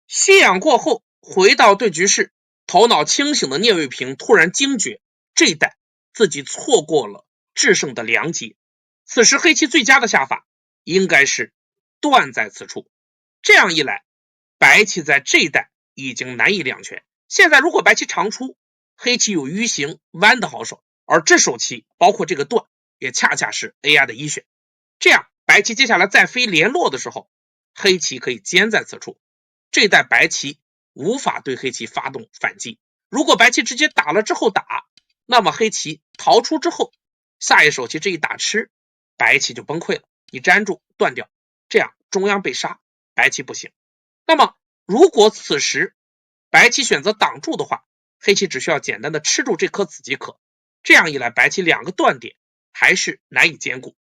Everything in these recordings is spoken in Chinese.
吸氧过后回到对局室，头脑清醒的聂卫平突然惊觉，这一带自己错过了制胜的良机。此时黑棋最佳的下法应该是断在此处，这样一来，白棋在这一带已经难以两全。现在如果白棋长出，黑棋有迂形弯的好手，而这手棋包括这个断也恰恰是 AI 的一选。这样白棋接下来再飞联络的时候，黑棋可以坚在此处，这一带白棋无法对黑棋发动反击。如果白棋直接打了之后打，那么黑棋逃出之后，下一手棋这一打吃，白棋就崩溃了，你粘住断掉，这样中央被杀，白棋不行。那么如果此时白棋选择挡住的话，黑棋只需要简单的吃住这颗子即可，这样一来白棋两个断点还是难以兼顾。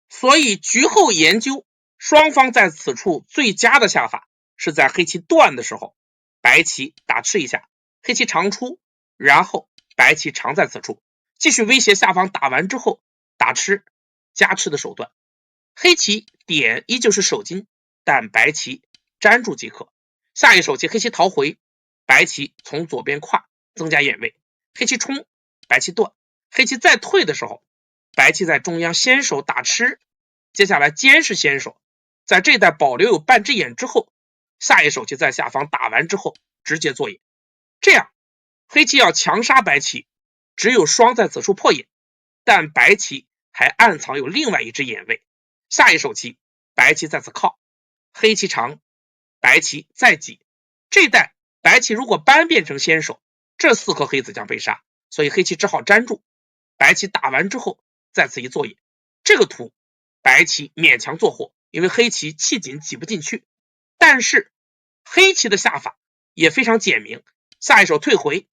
所以局后研究，双方在此处最佳的下法是在黑棋断的时候，白棋打吃一下，黑棋长出，然后白棋长在此处，继续威胁下方打完之后打吃加吃的手段。黑棋点依旧是手筋，但白棋粘住即可。下一手棋黑棋逃回，白棋从左边跨增加眼位，黑棋冲，白棋断，黑棋再退的时候，白棋在中央先手打吃，接下来坚是先手，在这带保留有半只眼之后，下一手棋在下方打完之后直接做眼。这样黑棋要强杀白棋，只有双在此处破眼，但白棋还暗藏有另外一只眼位。下一手棋白棋在此靠，黑棋长，白棋再挤，这带白棋如果扳变成先手，这四颗黑子将被杀，所以黑棋只好粘住，白棋打完之后再次一做眼。这个图白棋勉强做获，因为黑棋气紧挤不进去。但是黑棋的下法也非常简明，下一手退回，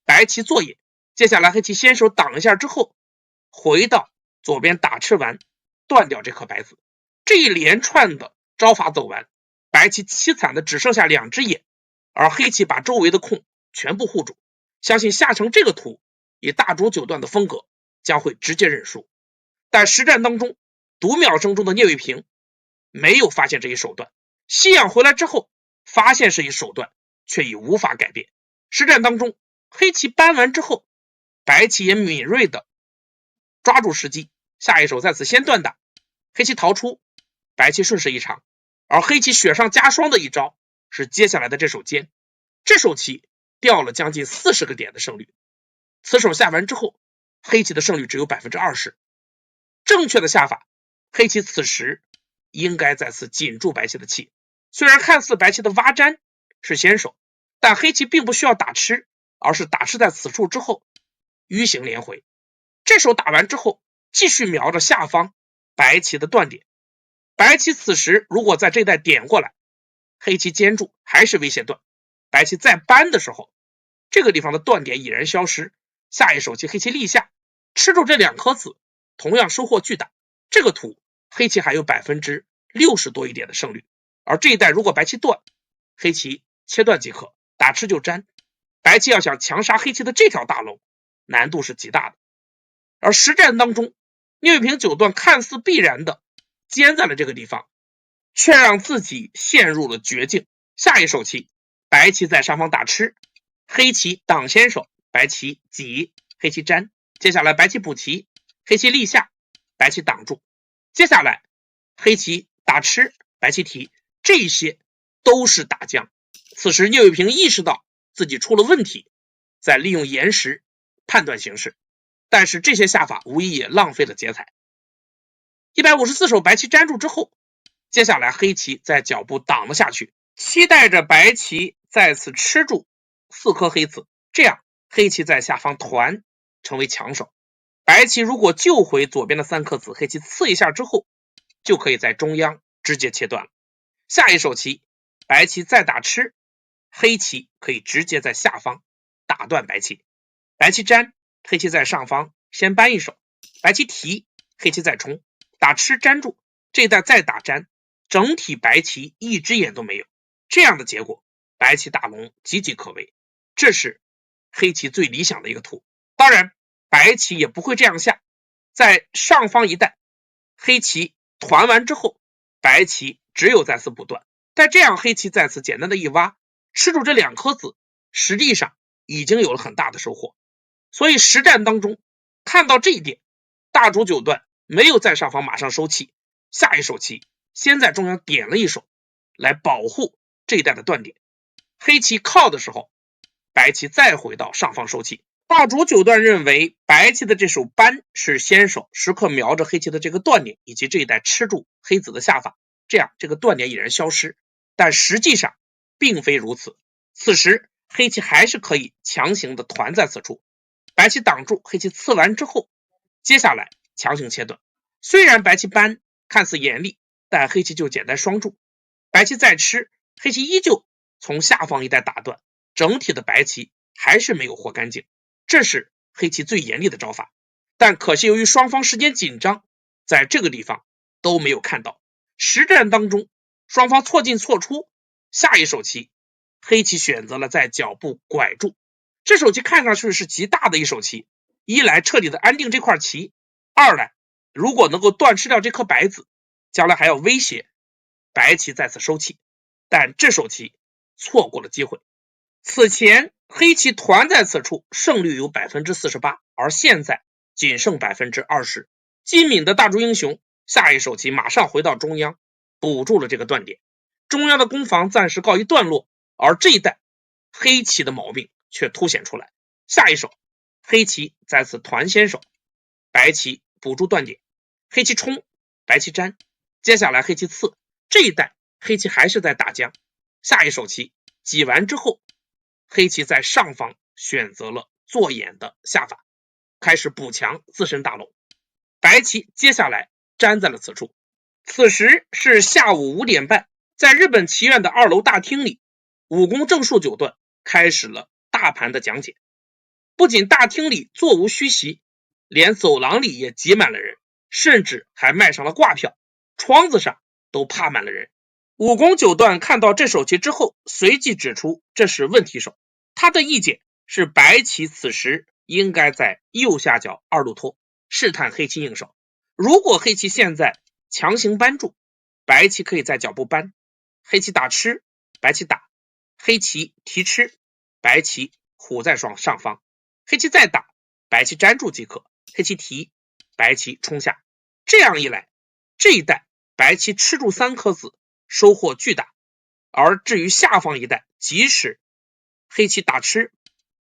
白棋做眼，接下来黑棋先手挡一下之后，回到左边打吃完，断掉这颗白子。这一连串的招法走完，白棋凄惨的只剩下两只眼，而黑棋把周围的空全部护住。相信下成这个图，以大竹九段的风格将会直接认输。但实战当中，读秒声中的聂卫平没有发现这一手段，吸氧回来之后发现是一手段，却已无法改变。实战当中，黑棋扳完之后，白棋也敏锐的抓住时机，下一手在此先断打，黑棋逃出，白棋顺势一长，而黑棋雪上加霜的一招是接下来的这手尖，这手棋掉了将近40个点的胜率。此手下完之后，黑棋的胜率只有 20%。 正确的下法，黑棋此时应该再次紧住白棋的气。虽然看似白棋的挖粘是先手，但黑棋并不需要打吃，而是打吃在此处之后迂形连回。这手打完之后，继续瞄着下方白棋的断点。白棋此时如果在这带点过来，黑棋坚住还是威胁断，白棋再扳的时候，这个地方的断点已然消失。下一手棋黑棋立下，吃住这两颗子，同样收获巨大。这个图黑棋还有 60% 多一点的胜率，而这一带如果白棋断，黑棋切断即可，打吃就粘。白棋要想强杀黑棋的这条大龙，难度是极大的。而实战当中，聂卫平九段看似必然的坚在了这个地方，却让自己陷入了绝境。下一手棋白棋在上方打吃，黑棋挡先手，白棋挤，黑棋粘，接下来白棋补棋，黑棋立下，白棋挡住，接下来黑棋打吃，白棋提，这些都是打将。此时聂卫平意识到自己出了问题，在利用延时判断形势，但是这些下法无疑也浪费了劫财。154手白棋粘住之后，接下来黑棋在脚步挡了下去，期待着白棋再次吃住4颗黑子，这样黑棋在下方团成为强手。白棋如果救回左边的3颗子，黑棋刺一下之后，就可以在中央直接切断了。下一手棋白棋再打吃，黑棋可以直接在下方打断白棋，白棋粘，黑棋在上方先扳一手，白棋提，黑棋再冲，打吃粘住，这一带再打粘，整体白棋一只眼都没有。这样的结果，白棋大龙岌岌可危，这是黑棋最理想的一个图。当然白棋也不会这样下，在上方一带黑棋团完之后，白棋只有再次补断，但这样黑棋在此简单的一挖，吃住这2颗子，实际上已经有了很大的收获。所以实战当中看到这一点，大竹九段没有在上方马上收气，下一手棋先在中央点了一手，来保护这一带的断点。黑棋靠的时候，白棋再回到上方收气。大竹九段认为白棋的这手扳是先手，时刻瞄着黑棋的这个断点以及这一带吃住黑子的下法，这样这个断点已然消失。但实际上并非如此，此时黑棋还是可以强行的团在此处，白棋挡住，黑棋刺完之后，接下来强行切断。虽然白棋扳看似严厉，但黑棋就简单双助，白棋再吃，黑棋依旧从下方一带打断，整体的白棋还是没有活干净，这是黑棋最严厉的招法。但可惜由于双方时间紧张，在这个地方都没有看到。实战当中双方错进错出，下一手棋黑棋选择了在脚步拐住，这手棋看上去是极大的一手棋，一来彻底的安定这块棋，二来如果能够断吃掉这颗白子，将来还要威胁白棋再次收气，但这手棋错过了机会。此前黑棋团在此处胜率有 48%， 而现在仅剩 20%。 机敏的大竹英雄下一手棋马上回到中央，补住了这个断点，中央的攻防暂时告一段落，而这一带黑棋的毛病却凸显出来。下一手黑棋在此团先手，白棋补住断点，黑棋冲，白棋粘，接下来黑棋刺，这一带黑棋还是在打将。下一手棋挤完之后，黑棋在上方选择了做眼的下法，开始补强自身大龙，白棋接下来粘在了此处。此时是下午5点半，在日本棋院的2楼大厅里，武功正数九段开始了大盘的讲解。不仅大厅里座无虚席，连走廊里也挤满了人，甚至还卖上了挂票，窗子上都趴满了人。武功九段看到这手棋之后，随即指出这是问题手，他的意见是白棋此时应该在右下角2路托，试探黑棋应手。如果黑棋现在强行扳住，白棋可以在脚步扳，黑棋打吃，白棋打，黑棋提吃，白棋虎在上方，黑棋再打，白棋粘住即可，黑棋提，白棋冲下。这样一来，这一带白棋吃住3颗子，收获巨大。而至于下方一带，即使黑棋打吃，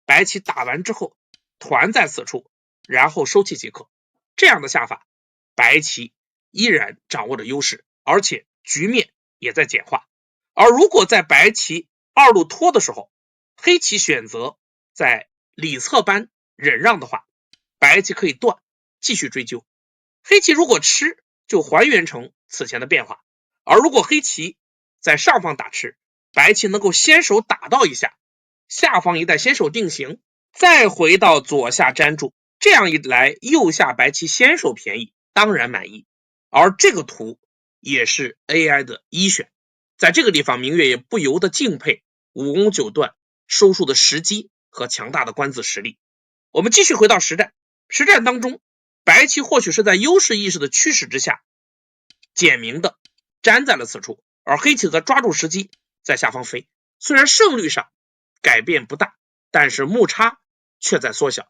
白棋打完之后团在此处，然后收气即可。这样的下法，白棋依然掌握着优势，而且局面也在简化。而如果在白棋2路托的时候，黑棋选择在里侧扳忍让的话，白棋可以断继续追究，黑棋如果吃就还原成此前的变化。而如果黑棋在上方打吃，白棋能够先手打到一下，下方一带先手定型，再回到左下粘住，这样一来右下白棋先手便宜，当然满意。而这个图也是 AI 的一选，在这个地方明月也不由得敬佩武功九段收束的时机和强大的官子实力。我们继续回到实战，实战当中白棋或许是在优势意识的驱使之下，简明的粘在了此处，而黑棋则抓住时机在下方飞。虽然胜率上改变不大，但是目差却在缩小。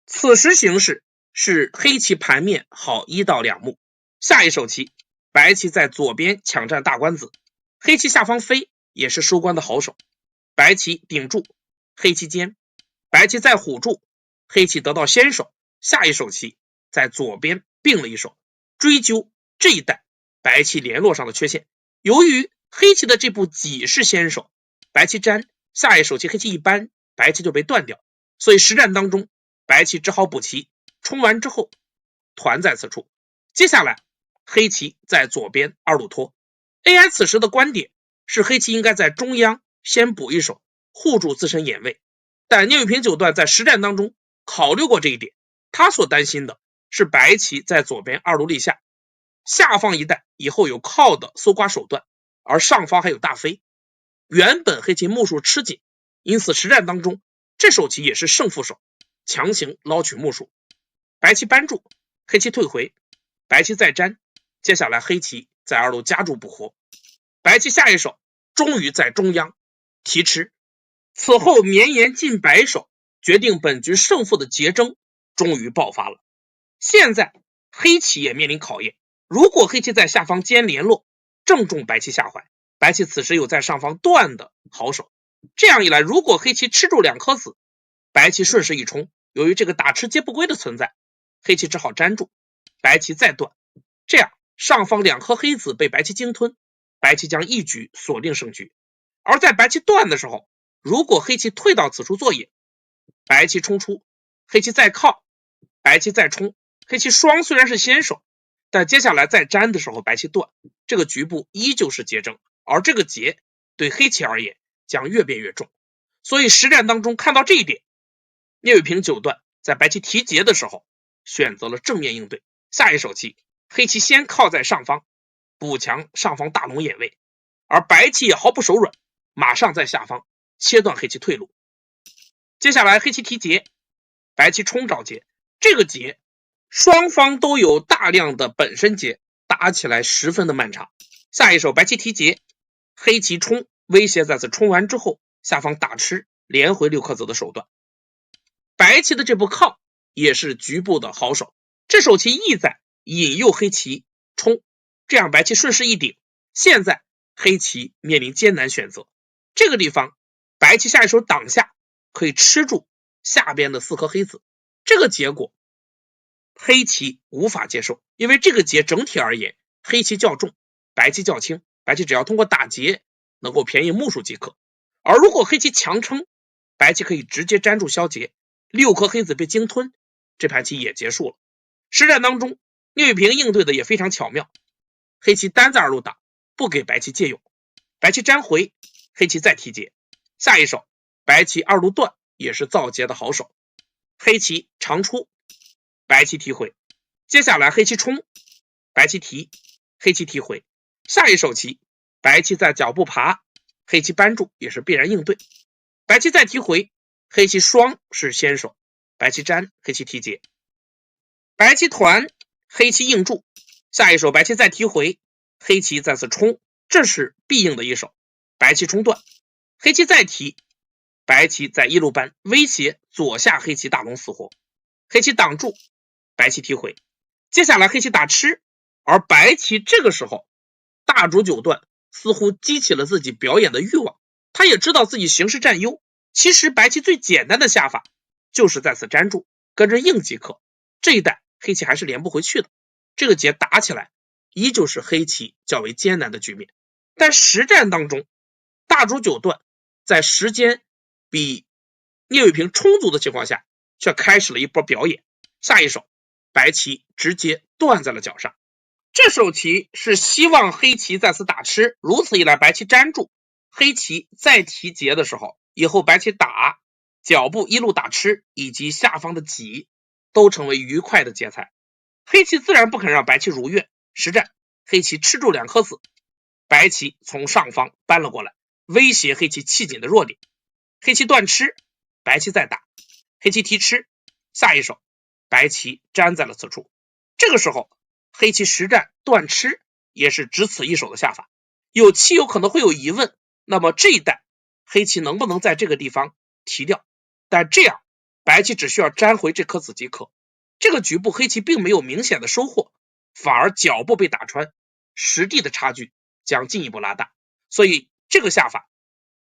此时形势是黑棋盘面好1到2目。下一手棋白棋在左边抢占大官子，黑棋下方飞也是收官的好手，白棋顶住，黑棋尖，白棋再虎住，黑棋得到先手。下一手棋在左边并了一手，追究这一带白棋联络上的缺陷。由于黑棋的这步挤是先手，白棋粘，下一手棋黑棋一扳，白棋就被断掉，所以实战当中白棋只好补棋，冲完之后团在此处。接下来黑棋在左边2路托， AI 此时的观点是黑棋应该在中央先补一手，护住自身眼位。但聂卫平九段在实战当中考虑过这一点，他所担心的是白棋在左边2路立下，下方一带以后有靠的搜刮手段，而上方还有大飞。原本黑棋目数吃紧，因此实战当中这手棋也是胜负手，强行捞取目数。白棋扳住，黑棋退回，白棋再粘，接下来黑棋在2路夹住补活。白棋下一手终于在中央提吃。此后绵延近百手，决定本局胜负的节争终于爆发了。现在黑棋也面临考验，如果黑棋在下方尖联络，正中白棋下怀，白棋此时有在上方断的好手。这样一来，如果黑棋吃住2颗子，白棋顺势一冲，由于这个打吃皆不归的存在，黑棋只好粘住，白棋再断，这样上方2颗黑子被白棋鲸吞，白棋将一举锁定胜局。而在白棋断的时候，如果黑棋退到此处做野，白棋冲出，黑棋再靠，白棋再冲，黑棋双虽然是先手，但接下来再粘的时候白棋断，这个局部依旧是节争，而这个节对黑棋而言将越变越重。所以实战当中看到这一点，聂卫平9段在白棋提节的时候选择了正面应对。下一手棋，黑棋先靠在上方，补强上方大龙眼位，而白棋也毫不手软，马上在下方切断黑棋退路。接下来黑棋提节，白棋冲找节，这个节双方都有大量的本身节，打起来十分的漫长。下一手白棋提节，黑棋冲，威胁在此冲完之后下方打吃连回6颗子的手段。白棋的这步靠也是局部的好手，这手棋意在引诱黑棋冲，这样白棋顺势一顶。现在黑棋面临艰难选择，这个地方白棋下一手挡下可以吃住下边的4颗黑子，这个结果黑棋无法接受，因为这个节整体而言黑棋较重，白棋较轻，白棋只要通过打节能够便宜目数即可。而如果黑棋强撑，白棋可以直接粘住消节，6颗黑子被鲸吞，这盘棋也结束了。实战当中聂卫平应对的也非常巧妙，黑棋单在2路打，不给白棋借用，白棋粘回，黑棋再提节。下一手白棋2路断也是造节的好手，黑棋长出，白棋提回，接下来黑棋冲，白棋提，黑棋提回。下一手棋白棋在脚步爬，黑棋扳住也是必然应对，白棋再提回，黑棋双是先手，白棋粘，黑棋提节，白棋团，黑棋应住。下一手白棋再提回，黑棋再次冲，这是必应的一手，白棋冲断，黑棋再提，白棋在1路扳，威胁左下黑棋大龙死活，黑棋挡住，白棋提回。接下来黑棋打吃，而白棋这个时候大主9段似乎激起了自己表演的欲望，他也知道自己形势占优，其实白棋最简单的下法就是在此粘住跟着应即可，这一带黑棋还是连不回去的，这个节打起来依旧是黑棋较为艰难的局面。但实战当中大主9段在时间比聂卫平充足的情况下却开始了一波表演，下一手白棋直接断在了脚上，这手棋是希望黑棋在此打吃，如此一来白棋粘住，黑棋再提节的时候，以后白棋打脚步1路打吃以及下方的挤都成为愉快的节材，黑棋自然不肯让白棋如愿。实战黑棋吃住2颗子，白棋从上方搬了过来，威胁黑棋气紧的弱点，黑棋断吃，白棋再打，黑棋提吃，下一手白棋粘在了此处，这个时候黑棋实战断吃也是只此一手的下法。有棋友可能会有疑问，那么这一带黑棋能不能在这个地方提掉，但这样白棋只需要粘回这颗子即可，这个局部黑棋并没有明显的收获，反而脚步被打穿，实地的差距将进一步拉大，所以这个下法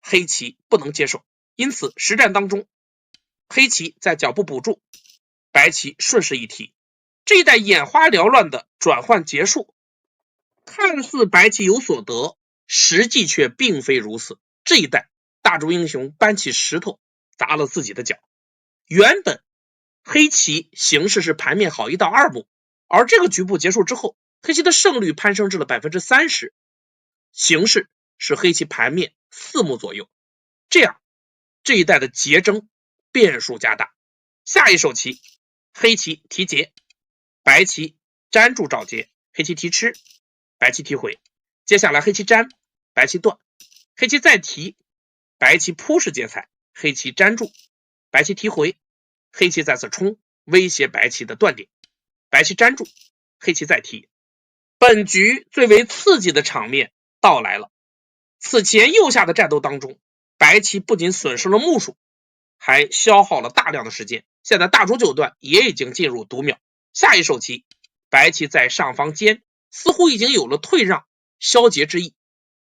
黑棋不能接受。因此实战当中黑棋在脚步补助，白棋顺势一提，这一带眼花缭乱的转换结束，看似白棋有所得，实际却并非如此。这一带大竹英雄搬起石头砸了自己的脚，原本黑棋形势是盘面好1到2目，而这个局部结束之后，黑棋的胜率攀升至了 30%， 形势是黑棋盘面4目左右，这样这一带的节争变数加大。下一手棋黑棋提节，白棋粘住找节，黑棋提吃，白棋提回，接下来黑棋粘，白棋断，黑棋再提，白棋扑是劫财，黑棋粘住，白棋提回，黑棋再次冲，威胁白棋的断点，白棋粘住，黑棋再提。本局最为刺激的场面到来了，此前右下的战斗当中，白棋不仅损失了目数，还消耗了大量的时间。现在大竹九段也已经进入读秒，下一手棋，白棋在上方尖，似乎已经有了退让消劫之意，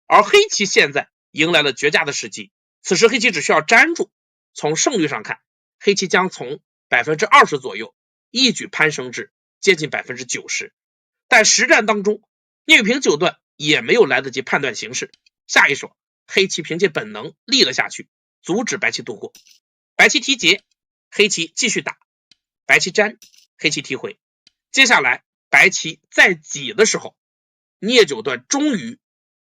而黑棋现在迎来了绝佳的时机。此时黑棋只需要粘住，从胜率上看，黑棋将从 20% 左右一举攀升至接近 90%。 但实战当中，聂卫平九段也没有来得及判断形势，下一手黑棋凭借本能立了下去，阻止白棋渡过。白棋提劫，黑棋继续打，白棋粘，黑棋提回。接下来白棋在挤的时候，聂九段终于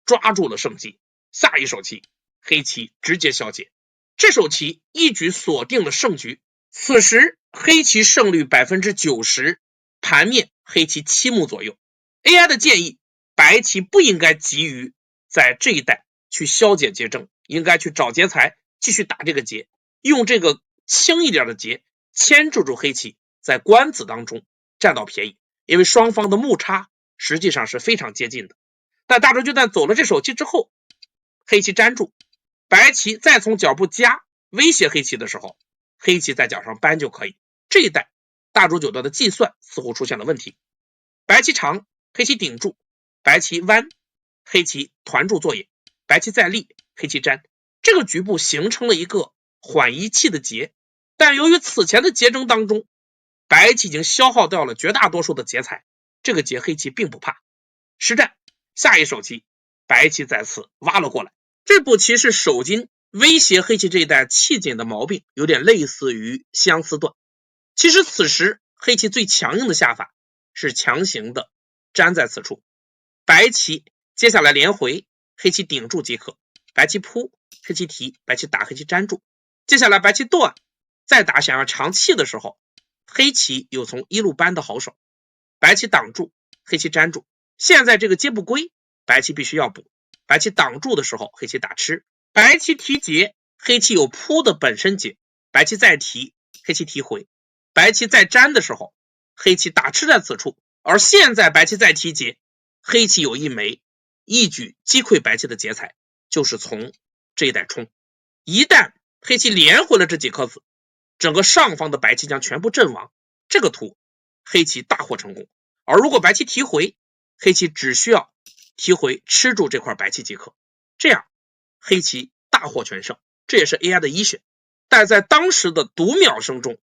抓住了胜机，下一手棋黑棋直接消解，这手棋一举锁定了胜局。此时黑棋胜率 90%， 盘面黑棋7目左右。 AI 的建议，白棋不应该急于在这一带去消解劫争，应该去找劫财，继续打这个劫，用这个轻一点的劫牵制住黑棋，在官子当中占到便宜，因为双方的目差实际上是非常接近的。但大竹九段走了这手棋之后，黑棋粘住，白棋再从脚步夹威胁黑棋的时候，黑棋在脚上扳就可以。这一带大竹九段的计算似乎出现了问题，白棋长，黑棋顶住，白棋弯，黑棋团住做野，白棋再立，黑棋粘，这个局部形成了一个缓一气的劫。但由于此前的劫争当中，白棋已经消耗掉了绝大多数的劫财，这个劫黑棋并不怕。实战下一手棋，白棋再次挖了过来，这步棋是手筋威胁黑棋这一带气紧的毛病，有点类似于相思断。其实此时黑棋最强硬的下法是强行的粘在此处，白棋接下来连回，黑棋顶住即可，白棋扑，黑棋提，白棋打，黑棋粘住。接下来白棋断，再打想要长气的时候，黑棋有从一路扳的好手，白棋挡住，黑棋粘住。现在这个接不归，白棋必须要补，白棋挡住的时候，黑棋打吃，白棋提劫，黑棋有扑的本身劫，白棋再提，黑棋提回，白棋再粘的时候，黑棋打吃在此处。而现在白棋再提劫，黑棋有一枚一举击溃白棋的劫财，就是从这一带冲。一旦黑棋连回了这几颗子，整个上方的白棋将全部阵亡，这个图黑棋大获成功。而如果白棋提回，黑棋只需要提回吃住这块白棋即可，这样黑棋大获全胜，这也是 AI 的一选。但在当时的读秒声中，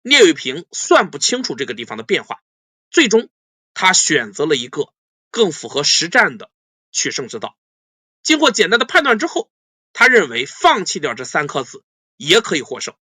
聂卫平算不清楚这个地方的变化，最终他选择了一个更符合实战的取胜之道。经过简单的判断之后，他认为放弃掉这3颗子也可以获胜。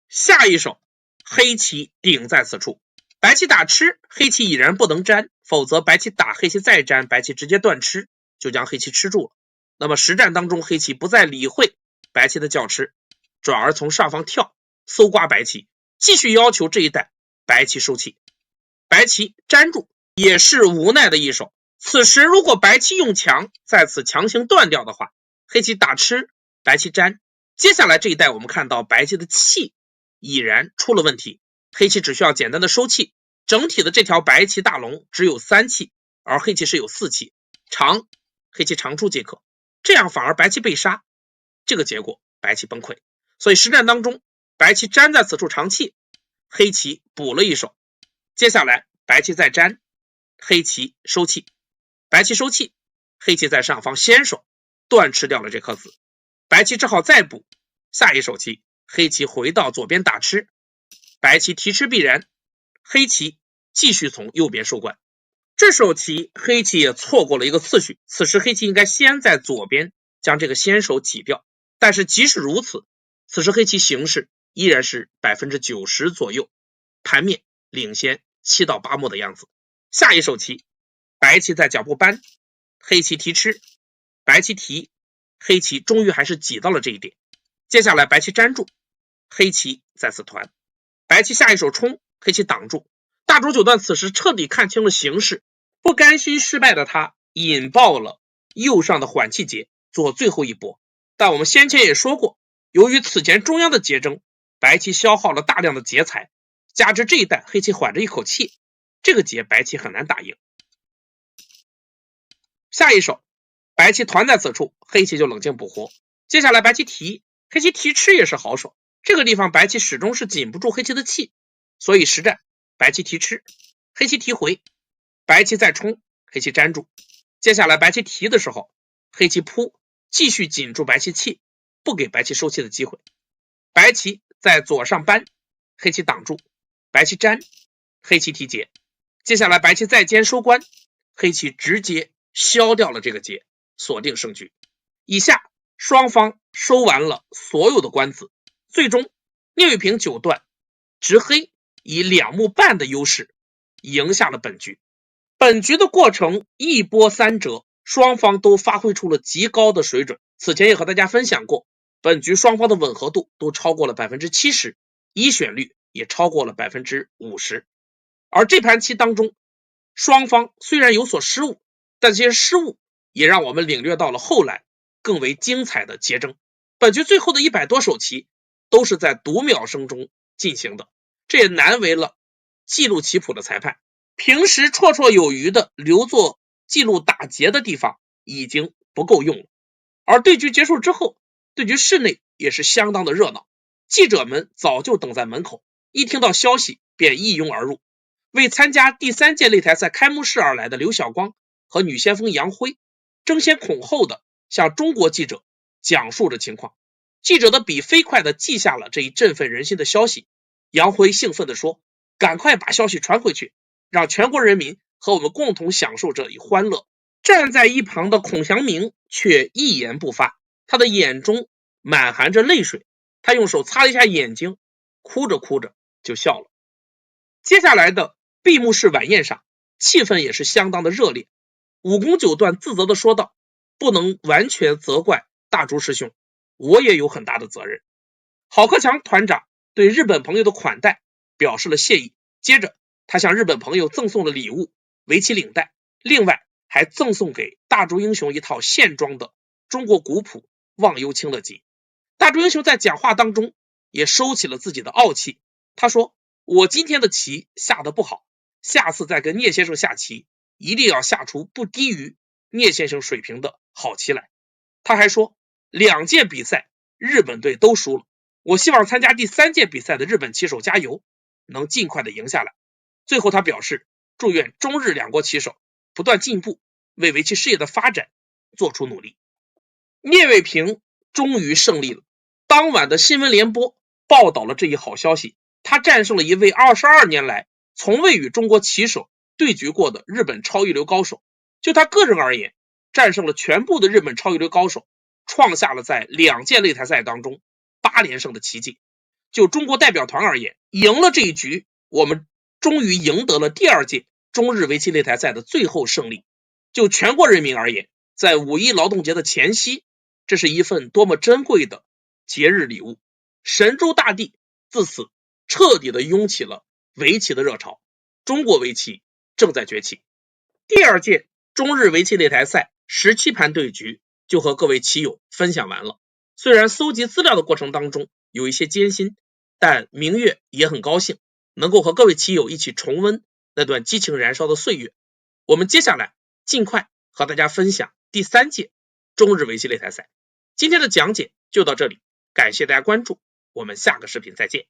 下一手黑棋顶在此处，白棋打吃，黑棋已然不能粘，否则白棋打，黑棋再粘，白棋直接断吃，就将黑棋吃住了。那么实战当中，黑棋不再理会白棋的叫吃，转而从上方跳，搜刮白棋，继续要求这一带白棋收气。白棋粘住也是无奈的一手，此时如果白棋用强在此强行断掉的话，黑棋打吃，白棋粘，接下来这一带我们看到白棋的气已然出了问题，黑棋只需要简单的收气，整体的这条白棋大龙只有3气，而黑棋是有4气，长黑棋长出即可，这样反而白棋被杀，这个结果白棋崩溃。所以实战当中，白棋粘在此处长气，黑棋补了一手，接下来白棋再粘，黑棋收气，白棋收气，黑棋在上方先手断吃掉了这颗子，白棋只好再补。下一手棋黑棋回到左边打吃，白棋提吃必然，黑棋继续从右边收官。这手棋黑棋也错过了一个次序，此时黑棋应该先在左边将这个先手挤掉，但是即使如此，此时黑棋形势依然是 90% 左右，盘面领先7到8目的样子。下一手棋白棋在脚步扳，黑棋提吃，白棋提，黑棋终于还是挤到了这一点。接下来白棋粘住，黑棋再次团，白棋下一手冲，黑棋挡住。大竹九段此时彻底看清了形势，不甘心失败的他引爆了右上的缓气劫做最后一搏。但我们先前也说过，由于此前中央的劫争，白棋消耗了大量的劫财，加之这一带黑棋缓着一口气，这个劫白棋很难打赢。下一手白棋团在此处，黑棋就冷静补活。接下来白棋提，黑棋提吃也是好手，这个地方白棋始终是紧不住黑棋的气，所以实战白棋提吃，黑棋提回，白棋再冲，黑棋粘住。接下来白棋提的时候，黑棋扑，继续紧住白棋气，不给白棋收气的机会。白棋在左上扳，黑棋挡住，白棋粘，黑棋提劫。接下来白棋再尖收官，黑棋直接消掉了这个劫，锁定胜局。以下双方收完了所有的官子，最终聂卫平9段执黑以2目半的优势赢下了本局。本局的过程一波三折，双方都发挥出了极高的水准。此前也和大家分享过，本局双方的吻合度都超过了 70%， 一选率也超过了 50%。 而这盘棋当中，双方虽然有所失误，但这些失误也让我们领略到了后来更为精彩的劫争。本局最后的100多手棋都是在读秒声中进行的，这也难为了记录棋谱的裁判，平时绰绰有余的留作记录打劫的地方已经不够用了。而对局结束之后，对局室内也是相当的热闹，记者们早就等在门口，一听到消息便一拥而入。为参加第3届擂台赛开幕式而来的刘晓光和女先锋杨辉争先恐后的向中国记者讲述着情况，记者的笔飞快的记下了这一振奋人心的消息。杨辉兴奋地说，赶快把消息传回去，让全国人民和我们共同享受这一欢乐。站在一旁的孔祥明却一言不发，他的眼中满含着泪水，他用手擦了一下眼睛，哭着哭着就笑了。接下来的闭幕式晚宴上，气氛也是相当的热烈。武功9段自责的说道，不能完全责怪大竹师兄，我也有很大的责任。郝克强团长对日本朋友的款待表示了谢意，接着他向日本朋友赠送了礼物，围棋领带，另外还赠送给大竹英雄一套现装的中国古谱忘忧清乐集。大竹英雄在讲话当中也收起了自己的傲气，他说，我今天的棋下得不好，下次再跟聂先生下棋一定要下出不低于聂先生水平的好棋来。他还说，2届比赛日本队都输了，我希望参加第3届比赛的日本棋手加油，能尽快的赢下来。最后他表示，祝愿中日2国棋手不断进步，为围棋事业的发展做出努力。聂卫平终于胜利了。当晚的新闻联播报道了这一好消息，他战胜了一位22年来从未与中国棋手对局过的日本超一流高手。就他个人而言，战胜了全部的日本超一流高手，创下了在2届擂台赛当中8连胜的奇迹。就中国代表团而言，赢了这一局，我们终于赢得了第2届中日围棋擂台赛的最后胜利。就全国人民而言，在5·1劳动节的前夕，这是一份多么珍贵的节日礼物。神州大地自此彻底的拥起了围棋的热潮，中国围棋正在崛起。第2届中日围棋擂台赛17盘对局就和各位棋友分享完了。虽然搜集资料的过程当中有一些艰辛，但明月也很高兴能够和各位棋友一起重温那段激情燃烧的岁月。我们接下来尽快和大家分享第3届中日围棋擂台赛。今天的讲解就到这里，感谢大家关注，我们下个视频再见。